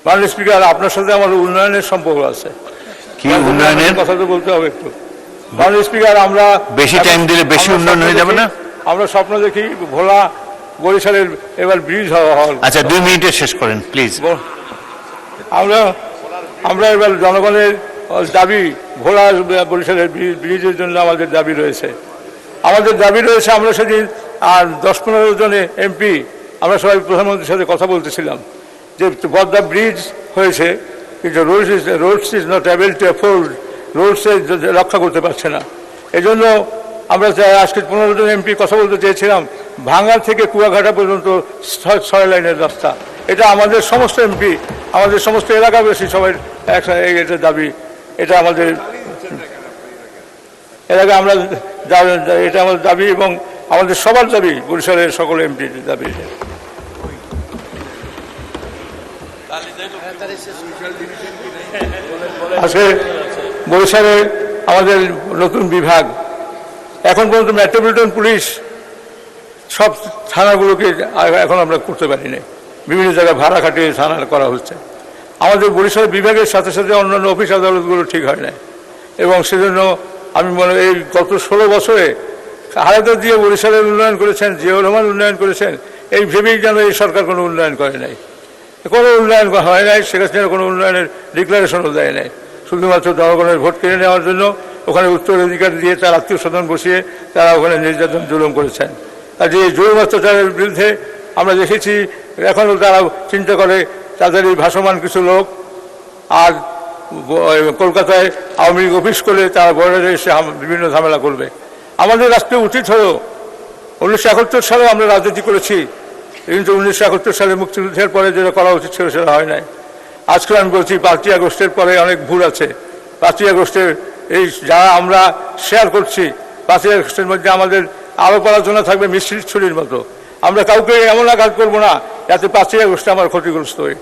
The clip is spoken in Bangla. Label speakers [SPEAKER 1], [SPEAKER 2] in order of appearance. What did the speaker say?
[SPEAKER 1] মাননীয় স্পিকার, আপনার সাথে আমার উন্নয়নের সম্পর্ক আছে।
[SPEAKER 2] কি উন্নয়নের
[SPEAKER 1] কথা তো বলতে হবে একটু। মাননীয় স্পিকার, আমরা
[SPEAKER 2] বেশি টাইম দিলে বেশি উন্নয়ন হয়ে যাবে না?
[SPEAKER 1] আমরা স্বপ্ন দেখি ভোলা বরিশালের এবার ব্রিজ হওয়া।
[SPEAKER 2] আচ্ছা, 2 মিনিটে শেষ করেন প্লিজ।
[SPEAKER 1] আমরা এবার জনগণের দাবি, ভোলা বরিশালের ব্রিজের জন্য আমাদের দাবি রয়েছে। আমরা সেদিন আর 10-15 জনে এমপি আমরা সবাই প্রধানমন্ত্রীর সাথে কথা বলতেছিলাম যে পদ্মা ব্রিজ হয়েছে, কিন্তু roads is not able to afford, রোডসে রক্ষা করতে পারছে না। এই জন্য আমরা আজকে 15 জন এমপি কথা বলতে চেয়েছিলাম ভাঙ্গা থেকে কুয়াঘাটা পর্যন্ত 6 লাইনের রাস্তা। এটা আমাদের সমস্ত এমপি, আমাদের সমস্ত এলাকাবাসী সবাই এটা দাবি, এটা আমাদের এলাকা আমরা এটা আমাদের দাবি এবং আমাদের সবার দাবি, বরিশালের সকল এমপির দাবি। আজকে বরিশালে আমাদের নতুন বিভাগ, এখন পর্যন্ত মেট্রোপলিটন পুলিশ সব থানাগুলোকে এখন আমরা করতে পারি না, বিভিন্ন জায়গায় ভাড়া খাটিয়ে থানা করা হচ্ছে। আমাদের বরিশাল বিভাগের সাথে সাথে অন্যান্য অফিস আদালতগুলো ঠিক হয় না, এবং সেজন্য আমি মনে এই গত 16 বছরে হায়দার দিয়ে বরিশালের উন্নয়ন করেছেন, জিয়াউর রহমান উন্নয়ন করেছেন, এই ভেবেই যেন এই সরকার কোনো উন্নয়ন করে নাই, কোনো উন্নয়ন হয় নাই। শেখ হাসিনা কোনো উন্নয়নের ডিক্লারেশনও দেয় নাই, শুধুমাত্র জনগণের ভোট কেড়ে নেওয়ার জন্য ওখানে উত্তরাধিকার দিয়ে তার আত্মীয় স্বজন বসিয়ে তারা ওখানে নির্যাতন জুলুম করেছেন। আর যে জুলুম অত্যাচারের বিরুদ্ধে আমরা দেখেছি এখনও তারা চিন্তা করে তাদের এই ভাসমান কিছু লোক আর কলকাতায় আওয়ামী লীগ অফিস করে তারা বর্ডারে এসে বিভিন্ন ঝামেলা করবে। আমাদের রাষ্ট্রে উচিত হলো 1971 সালে আমরা রাজনীতি করেছি, কিন্তু 1971 সালে মুক্তিযুদ্ধের পরে যেটা করা উচিত ছিল সেটা হয় নাই। আজকে আমি বলছি 5ই আগস্টের পরে অনেক ভুল আছে। 5ই আগস্টের এই যারা আমরা শেয়ার করছি, 5ই আগস্টের মধ্যে আমাদের আলোপ আলোচনা থাকবে মিষ্টির ছুরির মতো। আমরা কাউকে এমন আঘাত করবো না যাতে 5ই আগস্টে আমার ক্ষতিগ্রস্ত হয়।